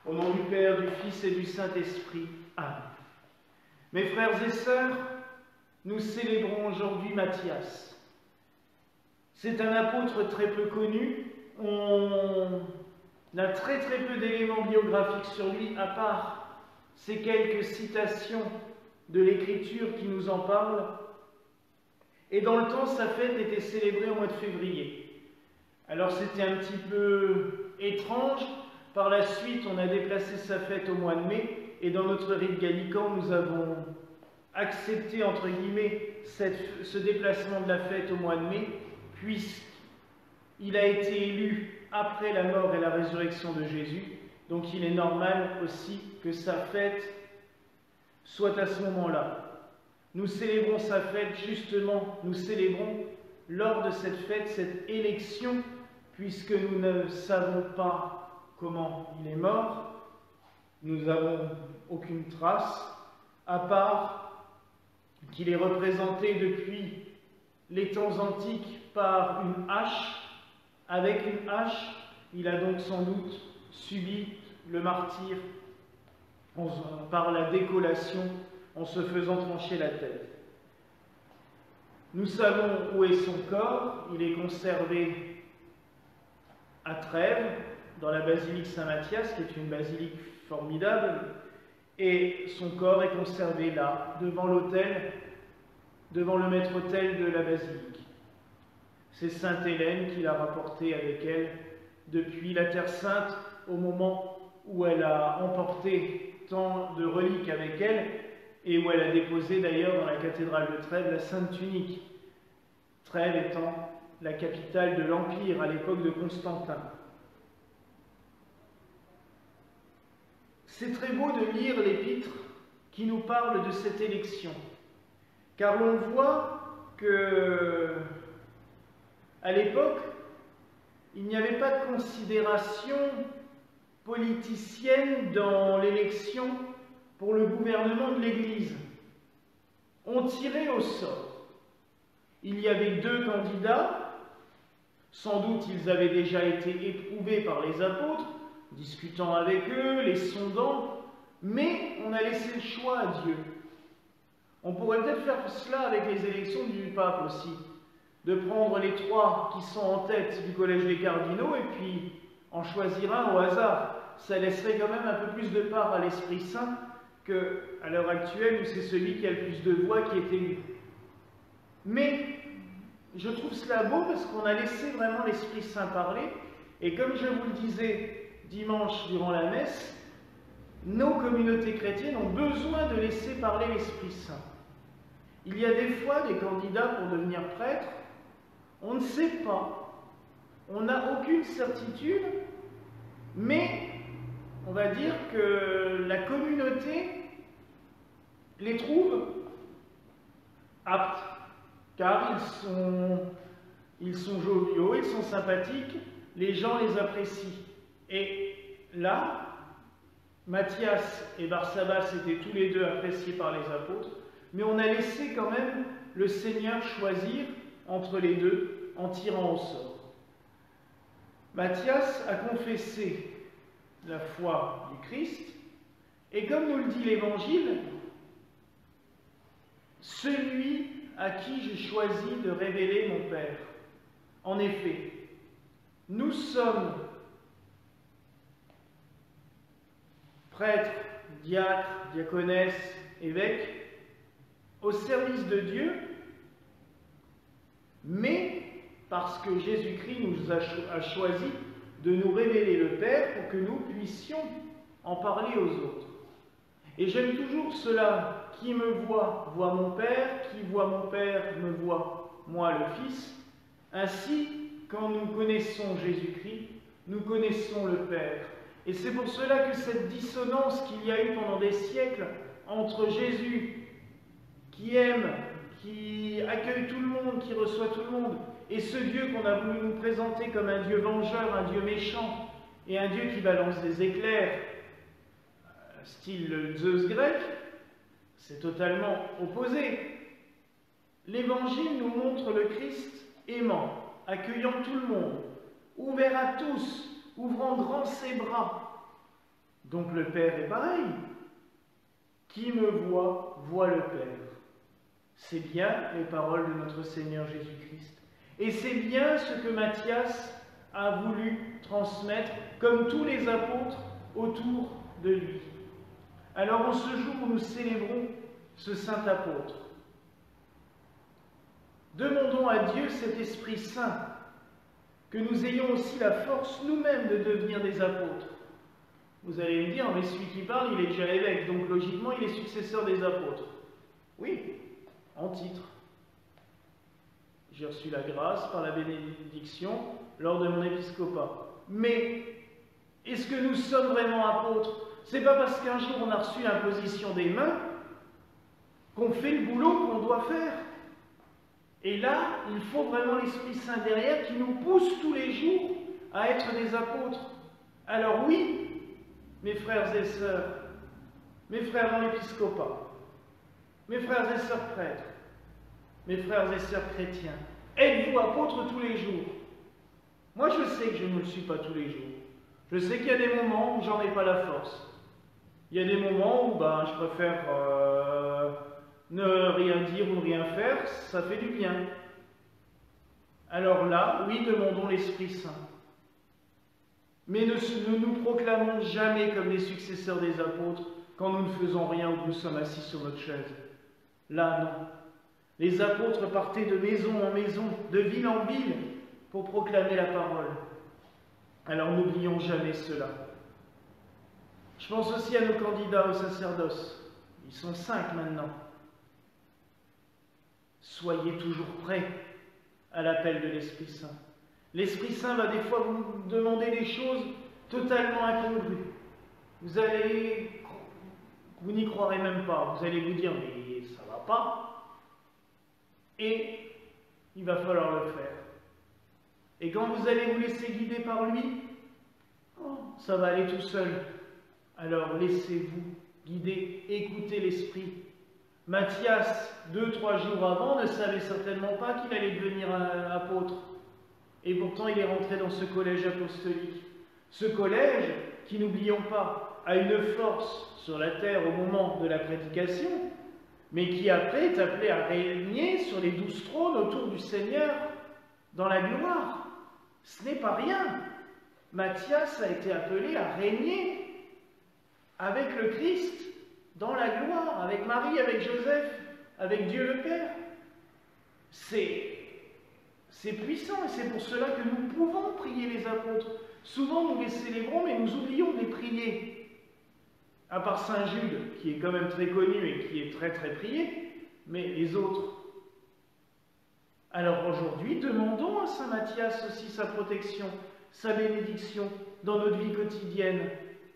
Au nom du Père, du Fils et du Saint-Esprit. Amen. Mes frères et sœurs, nous célébrons aujourd'hui Matthias. C'est un apôtre très peu connu. On a très peu d'éléments biographiques sur lui, à part ces quelques citations de l'Écriture qui nous en parlent. Et dans le temps, sa fête était célébrée au mois de février. Alors c'était un petit peu étrange. Par la suite, on a déplacé sa fête au mois de mai, et dans notre rite gallican, nous avons accepté, entre guillemets, ce déplacement de la fête au mois de mai, puisqu'il a été élu après la mort et la résurrection de Jésus, donc il est normal aussi que sa fête soit à ce moment-là. Nous célébrons sa fête, justement, nous célébrons lors de cette fête, cette élection, puisque nous ne savons pas comment il est mort, nous n'avons aucune trace, à part qu'il est représenté depuis les temps antiques par une hache. Avec une hache, il a donc sans doute subi le martyre par la décollation en se faisant trancher la tête. Nous savons où est son corps, il est conservé à Trèves, dans la basilique Saint-Matthias, qui est une basilique formidable, et son corps est conservé là, devant l'autel, devant le maître-autel de la basilique. C'est Sainte Hélène qui l'a rapporté avec elle depuis la Terre Sainte, au moment où elle a emporté tant de reliques avec elle, et où elle a déposé d'ailleurs dans la cathédrale de Trèves la Sainte Tunique, Trèves étant la capitale de l'Empire à l'époque de Constantin. C'est très beau de lire l'épître qui nous parle de cette élection, car l'on voit que, à l'époque, il n'y avait pas de considération politicienne dans l'élection pour le gouvernement de l'Église. On tirait au sort. Il y avait deux candidats, sans doute ils avaient déjà été éprouvés par les apôtres, discutant avec eux, les sondant, mais on a laissé le choix à Dieu. On pourrait peut-être faire cela avec les élections du pape aussi, de prendre les trois qui sont en tête du collège des cardinaux et puis en choisir un au hasard. Ça laisserait quand même un peu plus de part à l'Esprit Saint qu'à l'heure actuelle où c'est celui qui a le plus de voix qui est élu. Mais je trouve cela beau parce qu'on a laissé vraiment l'Esprit Saint parler, et comme je vous le disais dimanche durant la messe, nos communautés chrétiennes ont besoin de laisser parler l'Esprit Saint. Il y a des fois des candidats pour devenir prêtre, on ne sait pas, on n'a aucune certitude, mais on va dire que la communauté les trouve aptes, car ils sont joviaux, ils sont sympathiques, les gens les apprécient. Et là, Matthias et Barsabas étaient tous les deux appréciés par les apôtres, mais on a laissé quand même le Seigneur choisir entre les deux en tirant au sort. Matthias a confessé la foi du Christ, et comme nous le dit l'Évangile, celui à qui j'ai choisi de révéler mon Père. En effet, nous sommes prêtres, diacres, diaconesses, évêques, au service de Dieu, mais parce que Jésus-Christ nous a choisi de nous révéler le Père pour que nous puissions en parler aux autres. Et j'aime toujours cela, qui me voit, voit mon Père, qui voit mon Père, me voit, moi le Fils. Ainsi, quand nous connaissons Jésus-Christ, nous connaissons le Père. Et c'est pour cela que cette dissonance qu'il y a eu pendant des siècles entre Jésus, qui aime, qui accueille tout le monde, qui reçoit tout le monde, et ce Dieu qu'on a voulu nous présenter comme un Dieu vengeur, un Dieu méchant, et un Dieu qui balance des éclairs, style Zeus grec, c'est totalement opposé. L'Évangile nous montre le Christ aimant, accueillant tout le monde, ouvert à tous, ouvrant grand ses bras, Donc le Père est pareil. Qui me voit, voit le Père. C'est bien les paroles de notre Seigneur Jésus-Christ. Et c'est bien ce que Matthias a voulu transmettre, comme tous les apôtres autour de lui. Alors en ce jour où nous célébrons ce saint apôtre, demandons à Dieu cet Esprit Saint, que nous ayons aussi la force nous-mêmes de devenir des apôtres. Vous allez me dire, mais celui qui parle, il est déjà évêque, donc logiquement, il est successeur des apôtres. Oui, en titre. J'ai reçu la grâce par la bénédiction lors de mon épiscopat. Mais, est-ce que nous sommes vraiment apôtres? C'est pas parce qu'un jour on a reçu l'imposition des mains qu'on fait le boulot qu'on doit faire. Et là, il faut vraiment l'Esprit Saint derrière qui nous pousse tous les jours à être des apôtres. Alors oui, mes frères et sœurs, mes frères dans l'épiscopat, mes frères et sœurs prêtres, mes frères et sœurs chrétiens, êtes-vous apôtres tous les jours? Moi, je sais que je ne le suis pas tous les jours. Je sais qu'il y a des moments où j'en ai pas la force. Il y a des moments où je préfère ne rien dire ou ne rien faire, ça fait du bien. Alors là, oui, demandons l'Esprit Saint. Mais ne nous proclamons jamais comme les successeurs des apôtres quand nous ne faisons rien ou que nous sommes assis sur notre chaise. Là, non. Les apôtres partaient de maison en maison, de ville en ville, pour proclamer la parole. Alors n'oublions jamais cela. Je pense aussi à nos candidats au sacerdoce. Ils sont 5 maintenant. Soyez toujours prêts à l'appel de l'Esprit Saint. L'Esprit Saint va des fois vous demander des choses totalement incongrues. Vous n'y croirez même pas. Vous allez vous dire, mais ça va pas. Et il va falloir le faire. Et quand vous allez vous laisser guider par lui, ça va aller tout seul. Alors laissez-vous guider, écoutez l'Esprit. Matthias, 2-3 jours avant, ne savait certainement pas qu'il allait devenir un apôtre. Et pourtant, il est rentré dans ce collège apostolique. Ce collège, qui, n'oublions pas, a une force sur la terre au moment de la prédication, mais qui après est appelé à régner sur les 12 trônes autour du Seigneur dans la gloire. Ce n'est pas rien. Matthias a été appelé à régner avec le Christ dans la gloire, avec Marie, avec Joseph, avec Dieu le Père. C'est puissant et c'est pour cela que nous pouvons prier les apôtres. Souvent nous les célébrons mais nous oublions de les prier. À part Saint Jude, qui est quand même très connu et qui est très très prié, mais les autres. Alors aujourd'hui, demandons à Saint Matthias aussi sa protection, sa bénédiction dans notre vie quotidienne,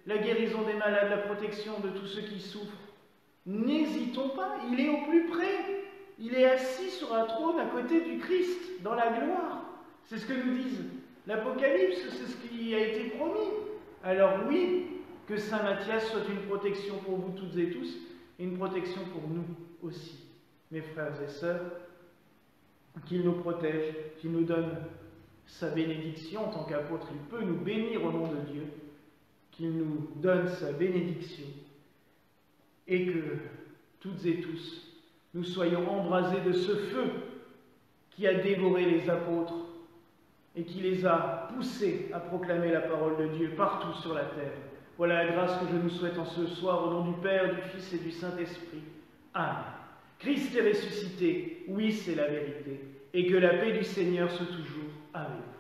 la guérison des malades, la protection de tous ceux qui souffrent. N'hésitons pas, il est au plus près. Il est assis sur un trône à côté du Christ, dans la gloire. C'est ce que nous disent l'Apocalypse, c'est ce qui a été promis. Alors oui, que Saint Matthias soit une protection pour vous toutes et tous, et une protection pour nous aussi, mes frères et sœurs, qu'il nous protège, qu'il nous donne sa bénédiction en tant qu'apôtre. Il peut nous bénir au nom de Dieu, qu'il nous donne sa bénédiction, et que toutes et tous, nous soyons embrasés de ce feu qui a dévoré les apôtres et qui les a poussés à proclamer la parole de Dieu partout sur la terre. Voilà la grâce que je nous souhaite en ce soir au nom du Père, du Fils et du Saint-Esprit. Amen. Christ est ressuscité, oui c'est la vérité, et que la paix du Seigneur soit toujours avec vous.